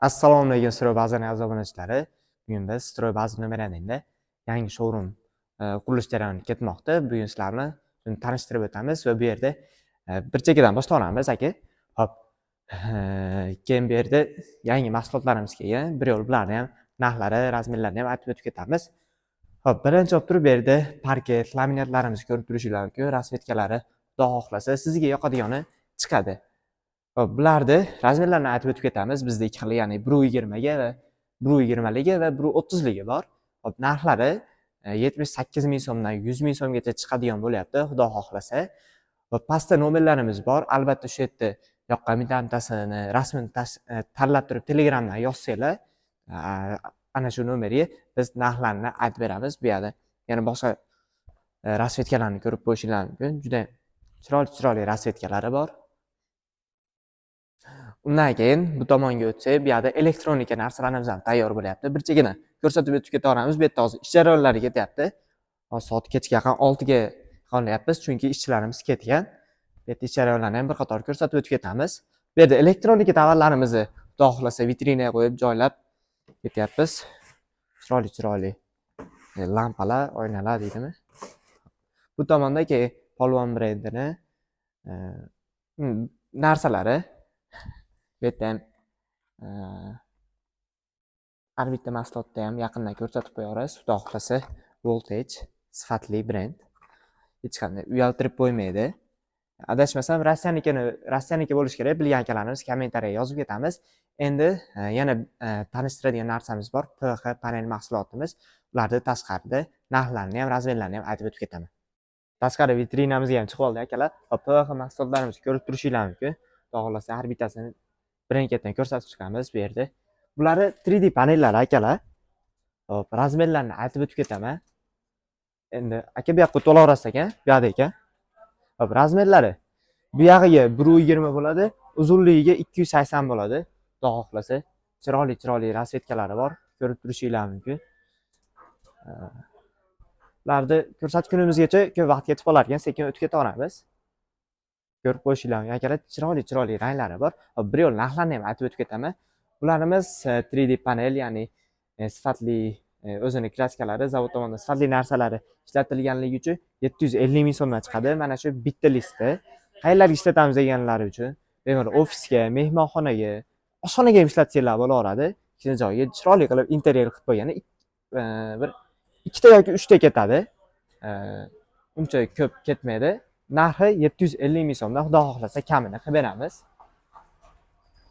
Assalomu alaykum Stroy Bazarning aziz obunachilari. Bugun biz Stroy Bazar nomerida yangi showroom qurilish jarayoni ketmoqda. Bugun sizlarni tanishtirib o'tamiz va bu yerda bir chekkadan boshlaymiz aka. Hop. Keyin bu yerda yangi mahsulotlarimiz kelgan. Bir yo'l bularni ham narxlari, razmerlarini ham aytib o'tib ketamiz. Hop, birinchi olib turib bu yerda parket, laminatlarimizni ko'rib turishingiz mumkin. Rasvetkalari, xudo xohlasa sizga yoqadigani chiqadi. Hop, bularni razmerlarini aytib o'tib ketamiz. Bizda ikki xil, ya'ni 1.20 ga va 1.20 ligi va 1.30 ligi bor. Hop, narxlari 78 ming so'mdan 100 ming so'mgacha chiqadigan bo'lyapti, xudo xohlasa. Va pastda nomerlarimiz bor. Albatta shu yerda yoqqan bittatasini rasmini tanlab turib Telegramdan yozsanglar, ana shu nomerga biz narxlarni aytib beramiz. Bu yerda yana boshqa rasvetkalarni ko'rib qo'yishingiz mumkin. Juda chiroyli rasvetkalari bor. Undan keyin bu tomonga o'tsak, bu yerda elektronika narsalarimiz ham tayyor bo'lyapti. Bir chekkadan ko'rsatib o'tib ketaveramiz. Bu yerda hozir ish jarayonlari ketyapti. Hozir soat kechga yaqin 6 ga qolyapmiz, chunki ishchilarimiz ketgan. Bu yerda ish jarayonlarini ham bir qator ko'rsatib o'tib ketamiz. Bu yerda elektronika tovarlarimizni xudo xohlasa vitrinaga qo'yib joylab ketyapmiz. Chiroyli lampalar, oynalar deydimi? Bu tomonda keyin Polvon brendini narsalari. Bu yerda ham har bitta mahsulotda ham yaqindan ko'rsatib qo'yamiz. Xudo xohlasa voltage sifatli brend. Hech qanday uyaltirib qo'ymaydi. Adashmasam Rossiyaniki bo'lish kerak. Bilgan akalarimiz kommentariyaga yozib ketamiz. Endi yana tanishtiradigan narsamiz bor. PX panel mahsulotimiz. Ularni tashqarida narxlarini ham, razmerlarini ham aytib o'tib ketaman. Tashqari vitrinamizga ham chiqib oldi akalar. PX mahsulotlarimizni ko'rib turishingiz mumkin. Xudo xohlasa har bittasini birin-ketin ko'rsatib chiqamiz bu yerda. Bularni 3D panellar akalar. Hop, razmerlarini aytib o'tib ketaman. Endi aka bu yoqqa to'laverasiz ekan, bu yoqda ekan. Hop, razmerlari bu yog'iga 1.20 bo'ladi, uzunligiga 280 bo'ladi. Xudo xohlasa chiroyli rasvetkalari bor, ko'rib turishingiz mumkin. Ularni ko'rsatgunimizgacha ko'p vaqt ketib qolar ekan, sekin o'tib ketaveramiz. Ko'rib qo'yishingiz mumkin. Akalar chiroyli ranglari bor. Hop, bir yo'l narxlarini ham aytib o'tib ketaman. Bularimiz 3D panel, ya'ni sifatli o'zini kraskalari, zavod tomonidan sifatli narsalari ishlatilganligi uchun 750 ming so'mdan chiqadi. Mana shu bitta listda. Qayerlarga ishlatamiz deganlari uchun, bemalol ofisga, mehmonxonaga, oshxonaga ham ishlatsanglar bo'laveradi. Kichkina joyga chiroyli qilib interyer qilib qo'ygani bir ikkita yoki uchta ketadi. Uncha ko'p ketmaydi. Narxi 750 ming so'mdan, xudo xohlasa kamini qilib beramiz.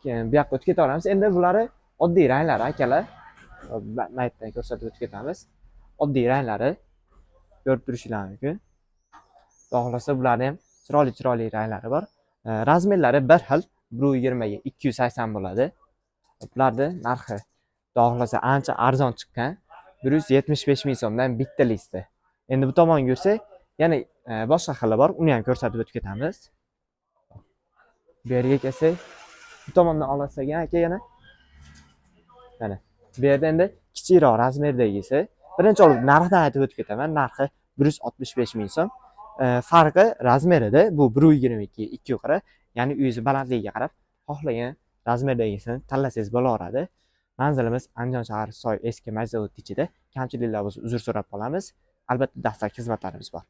Keyin bu yoqqa o'tib ketaveramiz. Endi bularni oddiy ranglari akalar. Maytdan ko'rsatib o'tib ketamiz. Oddiy ranglari ko'rib turishingiz mumkin. Xudo xohlasa bularning ham chiroyli ranglari bor. Razmerlari bir xil, 1.20 ga 280 bo'ladi. Bularni narxi xudo xohlasa ancha arzon chiqqan. 175 ming so'mdan bitta listi. Endi bu tomonga yursak, yana boshqa xili bor, uni ham ko'rsatib o'tib ketamiz. Bu yerga kelsak, bu tomondan olasiz aka yana. Mana bu yerda endi kichikroq razmerdagisi. Birinchi olib narxdan aytib o'tib ketaman. Narxi 165 ming so'm. Farqi razmerida bu 1.22 2.5, ya'ni uyingiz balandligiga qarab xohlagan razmerdagisini tanlasangiz bo'laveradi. Manzilimiz Andijon shahar Soy eski Majzavod ichida. Kamchiliklar bo'lsa uzr so'rab qolamiz. Albatta dastlabki xizmatlarimiz bor.